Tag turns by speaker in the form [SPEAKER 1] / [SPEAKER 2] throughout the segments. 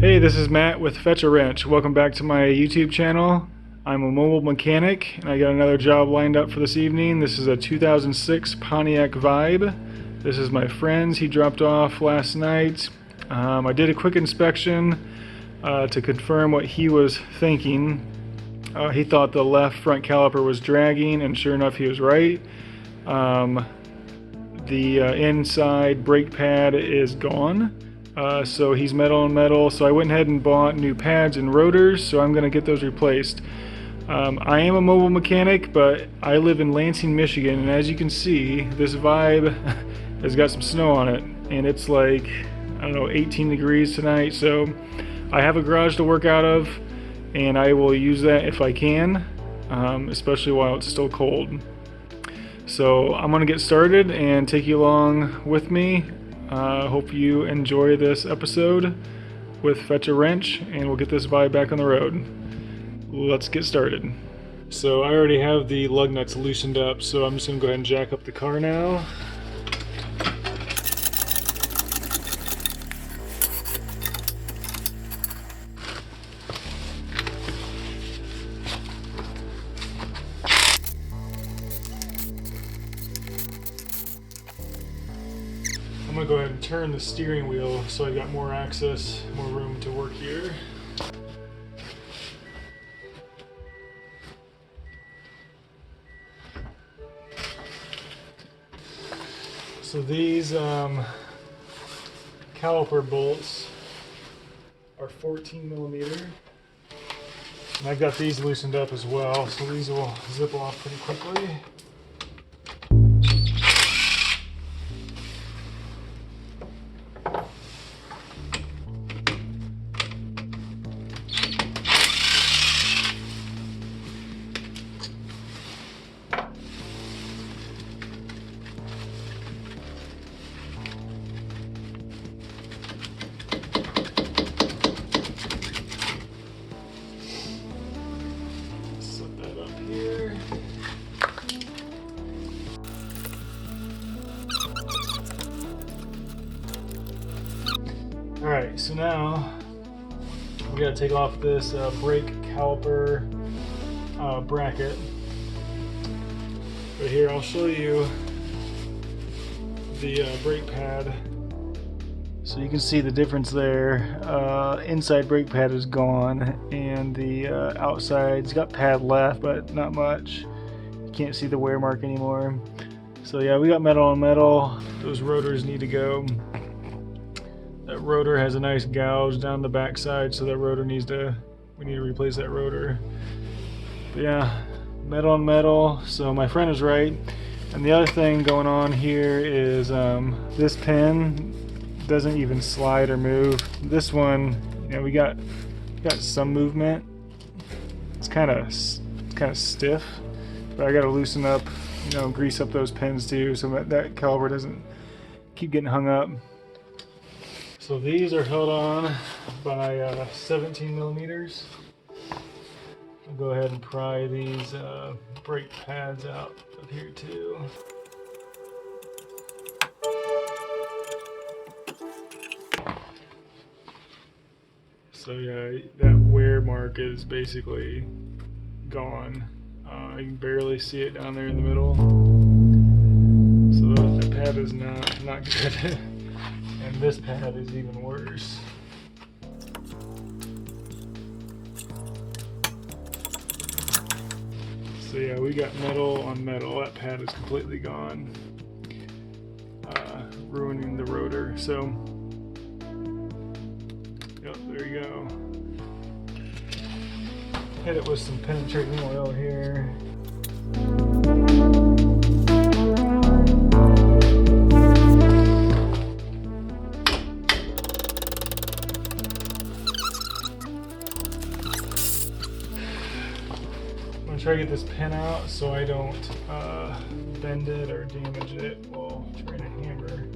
[SPEAKER 1] Hey, this is Matt with Fetch a Wrench. Welcome back to my YouTube channel. I'm a mobile mechanic and I got another job lined up for this evening. This is a 2006 Pontiac Vibe. This is my friend's. He dropped off last night. I did a quick inspection to confirm what he was thinking. He thought the left front caliper was dragging, and sure enough he was right. The inside brake pad is gone. So he's metal on metal, so I went ahead and bought new pads and rotors, so I'm going to get those replaced. I am a mobile mechanic, but I live in Lansing, Michigan, and as you can see, this Vibe has got some snow on it, and it's like, I don't know, 18 degrees tonight, so I have a garage to work out of, and I will use that if I can, especially while it's still cold. So I'm going to get started and take you along with me. Hope you enjoy this episode with Fetch a Wrench, and we'll get this Vibe back on the road. Let's get started. So I already have the lug nuts loosened up, so I'm just going to go ahead and jack up the car now. I'm going to go ahead and turn the steering wheel so I got more access, more room to work here. So these caliper bolts are 14 millimeter, and I've got these loosened up as well, so these will zip off pretty quickly. Alright, so now we gotta take off this brake caliper bracket. But here, I'll show you the brake pad. So you can see the difference there. Inside brake pad is gone, and the outside's got pad left, but not much. You can't see the wear mark anymore. So yeah, we got metal on metal. Those rotors need to go. That rotor has a nice gouge down the back side, so that rotor we need to replace that rotor. But yeah, metal on metal, so my friend is right. And the other thing going on here is this pin doesn't even slide or move. This one, you know, we got some movement. It's kind of stiff, but I got to loosen up, you know, grease up those pins too, so that caliper doesn't keep getting hung up. So these are held on by 17 millimeters. I'll go ahead and pry these brake pads out of here too. So yeah, that wear mark is basically gone. You can barely see it down there in the middle. So that pad is not good. And this pad is even worse. So yeah, we got metal on metal. That pad is completely gone, ruining the rotor. So, yep, there you go. Hit it with some penetrating oil here. Try to get this pin out so I don't bend it or damage it while trying to hammer.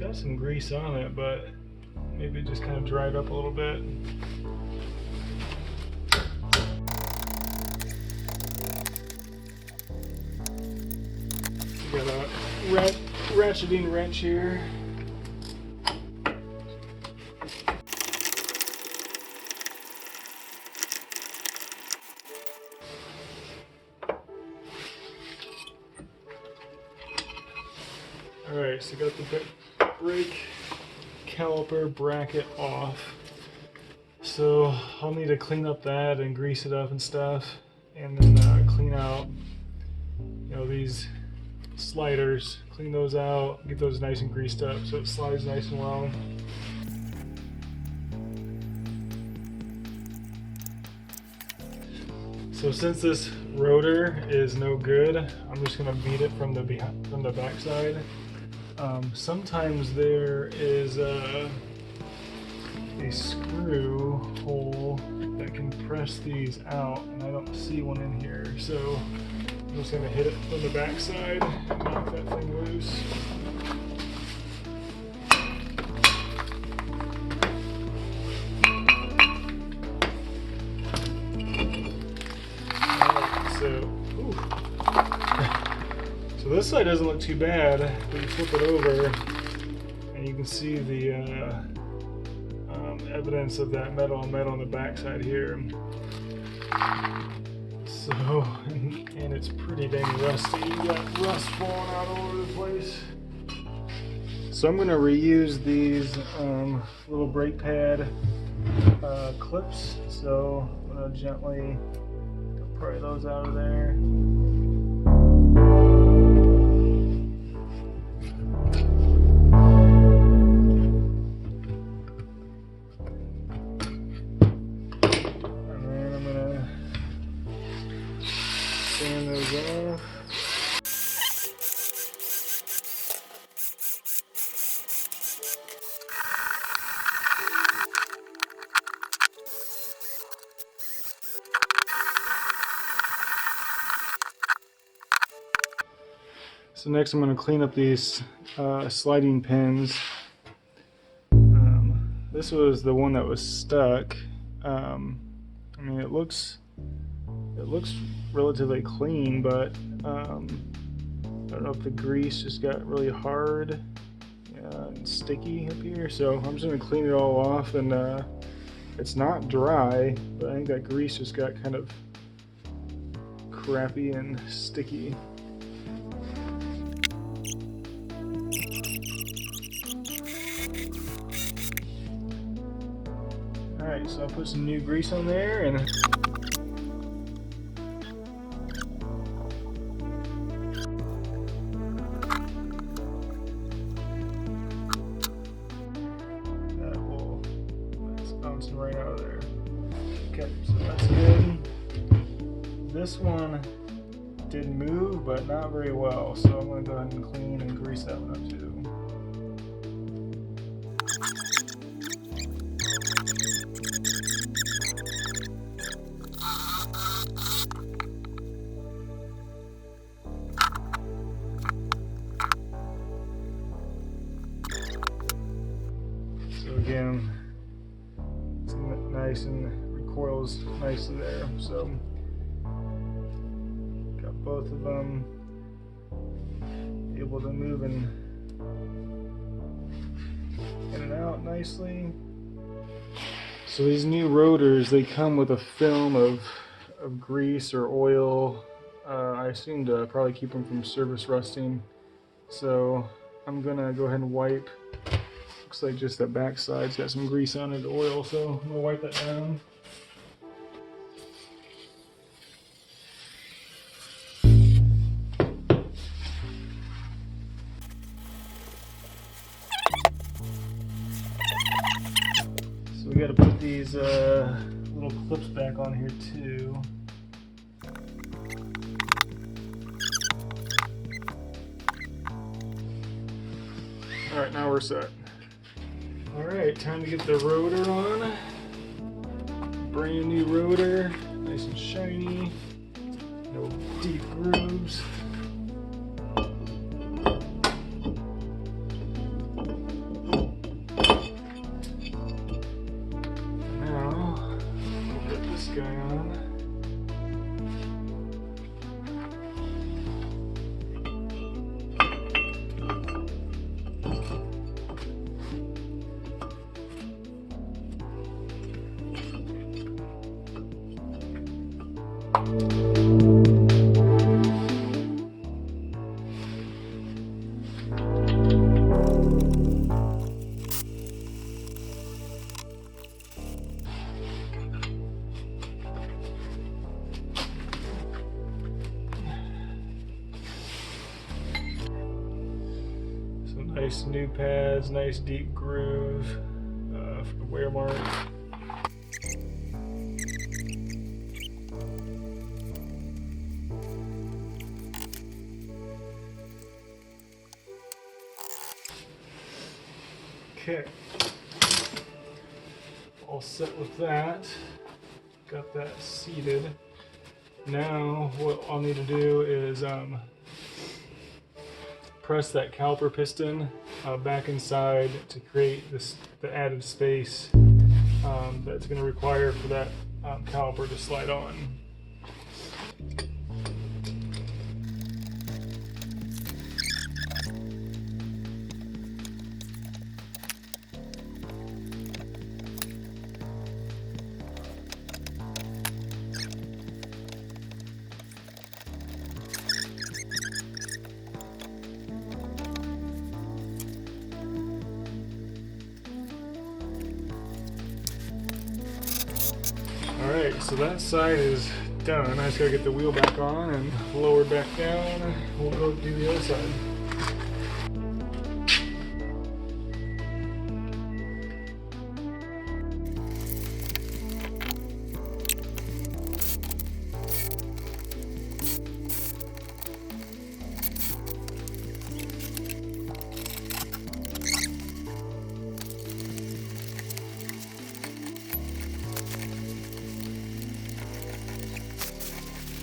[SPEAKER 1] got some grease on it, but maybe it just kind of dried up a little bit. We got a ratcheting wrench here. Alright, so got the brake caliper bracket off. So I'll need to clean up that and grease it up and stuff, and then clean out, you know, these sliders. Clean those out, get those nice and greased up so it slides nice and well. So since this rotor is no good, I'm just gonna beat it from the back side. Sometimes there is a screw hole that can press these out, and I don't see one in here, so I'm just going to hit it from the back side and knock that thing loose. So this side doesn't look too bad, but you flip it over and you can see the evidence of that metal on the back side here. So, and it's pretty dang rusty. You got rust falling out all over the place. So I'm going to reuse these little brake pad clips. So I'm going to gently pry those out of there. Sand those off. So next I'm going to clean up these sliding pins. This was the one that was stuck. I mean, it looks relatively clean, but I don't know if the grease just got really hard and sticky up here. So I'm just going to clean it all off, and it's not dry, but I think that grease just got kind of crappy and sticky. Alright, so I'll put some new grease on there, and that's bouncing right out of there. Okay, so that's good. This one did move, but not very well, so I'm going to go ahead and clean and grease that one up too. So again, it's nice and recoils nicely there. So got both of them able to move in and out nicely. So these new rotors, they come with a film of grease or oil. I assume to probably keep them from surface rusting. So I'm gonna go ahead and wipe. Looks like just that back side's got some grease on it, oil, so I'm gonna wipe that down. So we gotta put these little clips back on here too. Alright, now we're set. Alright, time to get the rotor on. Brand new rotor, nice and shiny, no deep grooves. Nice new pads, nice deep groove for the wear mark. Okay, all set with that. Got that seated. Now what I'll need to do is press that caliper piston back inside to create the added space that's going to require for that caliper to slide on. Alright, so that side is done. I just gotta get the wheel back on and lower it back down. We'll go do the other side.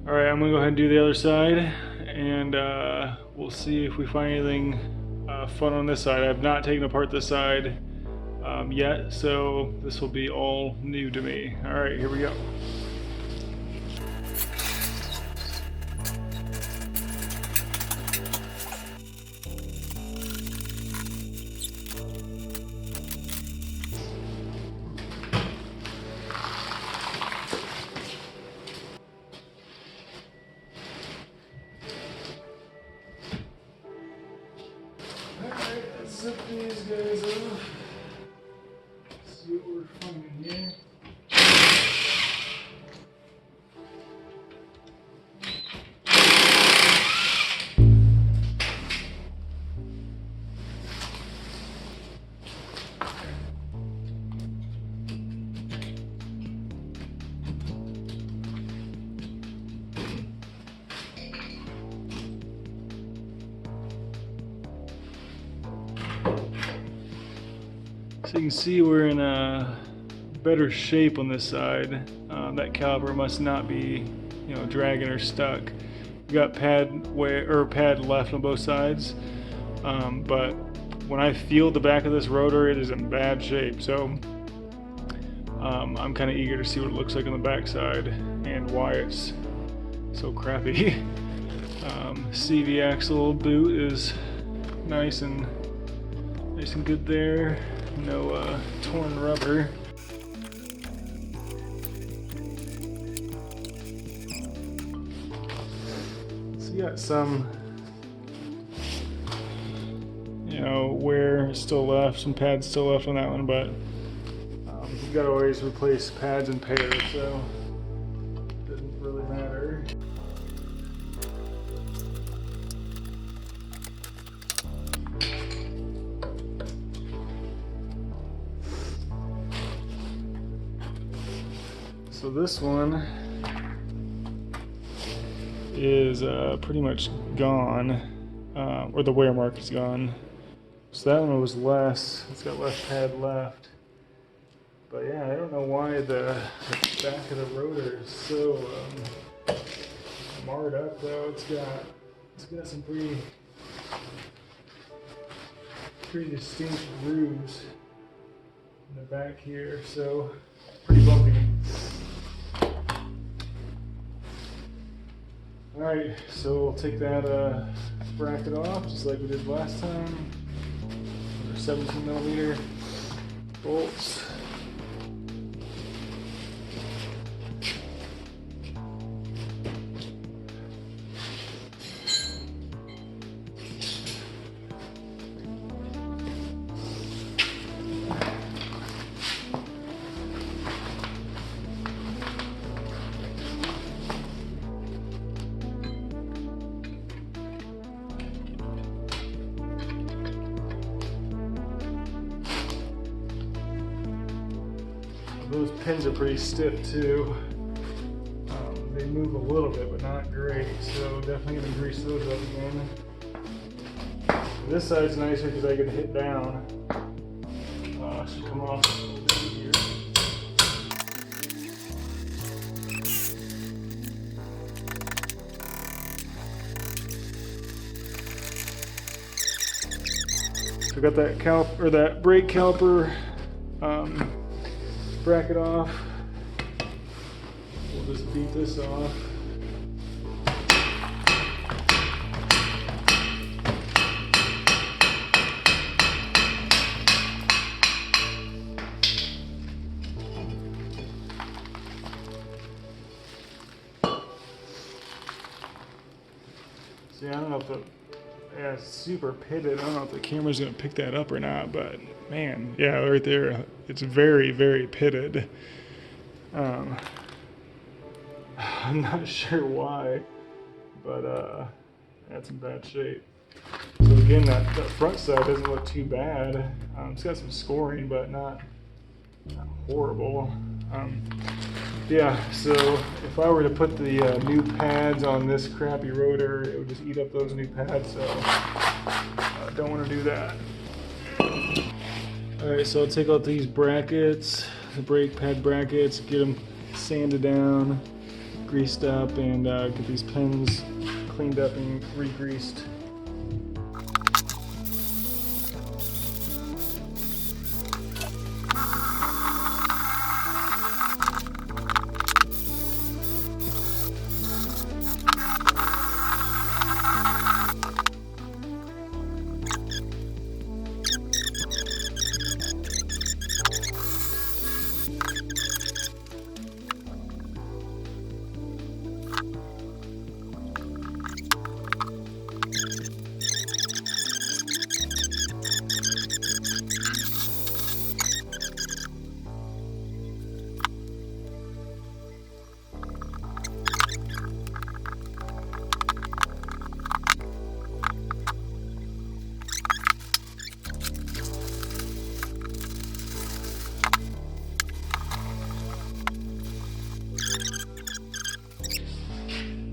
[SPEAKER 1] Alright, I'm gonna go ahead and do the other side, and we'll see if we find anything fun on this side. I've not taken apart this side yet, so this will be all new to me. Alright, here we go. Alright, let's zip these guys off. See what we're finding here. So you can see we're in a better shape on this side. That caliper must not be, dragging or stuck. We got pad left on both sides, but when I feel the back of this rotor, it is in bad shape. So I'm kind of eager to see what it looks like on the back side and why it's so crappy. CV axle boot is nice and good there. No torn rubber. So you got some, wear still left, some pads still left on that one, but you gotta always replace pads and pairs, so it doesn't really matter. So this one is pretty much gone, or the wear mark is gone. So that one was less, it's got less pad left. But yeah, I don't know why the back of the rotor is so marred up though. It's got some pretty distinct grooves in the back here, so pretty bumpy. Alright, so we'll take that bracket off just like we did last time. Those are 17mm bolts. those pins are pretty stiff too. They move a little bit, but not great. So definitely gonna grease those up again. This side's nicer because I can hit down. Should come off a little bit easier. So I got that brake caliper bracket off. We'll just beat this off. See, I don't know if it's super pitted. I don't know if the camera's gonna pick that up or not, but man, yeah, right there, it's very, very pitted. I'm not sure why, but that's in bad shape. So again, that front side doesn't look too bad. It's got some scoring, but not horrible. Yeah, so if I were to put the new pads on this crappy rotor, it would just eat up those new pads, so don't want to do that. Alright, so I'll take out these brackets, the brake pad brackets, get them sanded down, greased up, and get these pins cleaned up and re-greased.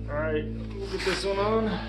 [SPEAKER 1] Alright, we'll get this one on.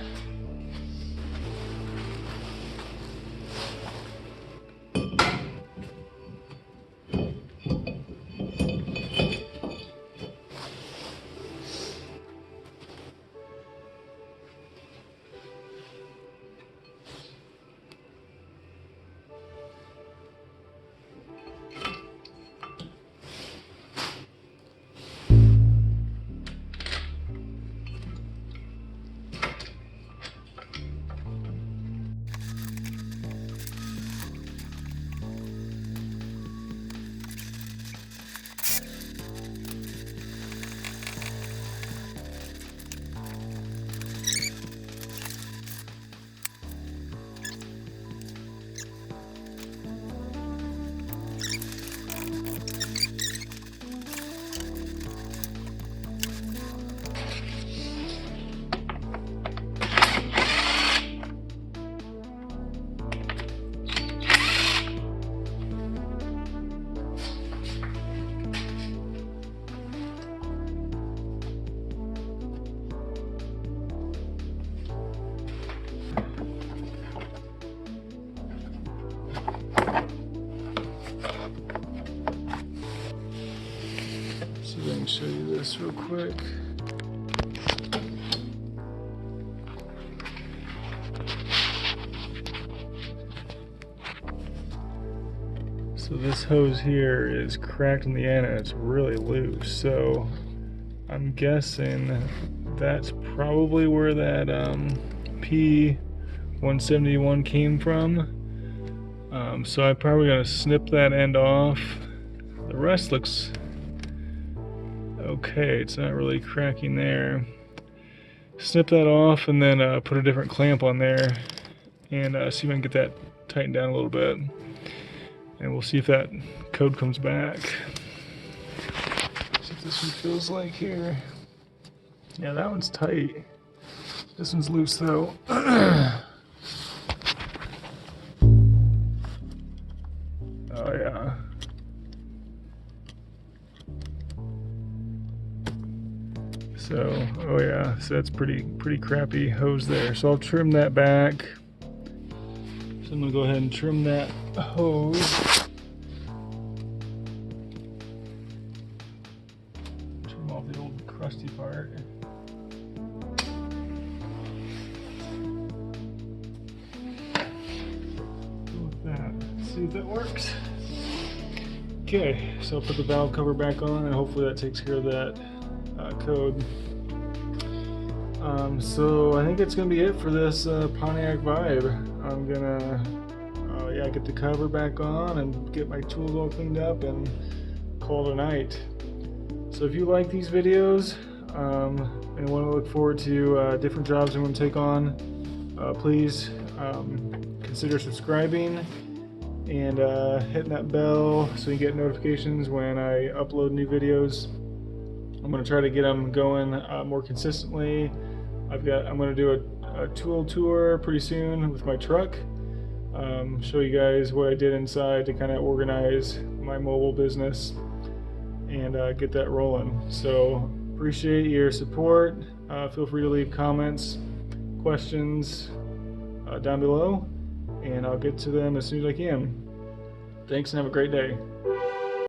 [SPEAKER 1] See if I can show you this real quick. So this hose here is cracked in the end and it's really loose. So I'm guessing that's probably where that P0171 came from. So I'm probably gonna snip that end off. The rest looks okay. It's not really cracking there. Snip that off and then put a different clamp on there and see if I can get that tightened down a little bit. And we'll see if that code comes back. See if this one feels like here. Yeah, that one's tight. This one's loose though. Oh yeah. So, oh yeah, so that's pretty crappy hose there. So I'll trim that back. So I'm gonna go ahead and trim that hose. Trim off the old crusty part. Go with that. See if that works. Okay, so I'll put the valve cover back on, and hopefully that takes care of that code. So I think that's gonna be it for this Pontiac Vibe. I'm gonna get the cover back on and get my tools all cleaned up and call it a night. So if you like these videos and want to look forward to different jobs I'm going to take on, please consider subscribing and hitting that bell so you get notifications when I upload new videos. I'm going to try to get them going more consistently. I'm going to do a tool tour pretty soon with my truck. Show you guys what I did inside to kind of organize my mobile business and get that rolling. So appreciate your support. Feel free to leave comments, questions down below, and I'll get to them as soon as I can. Thanks and have a great day.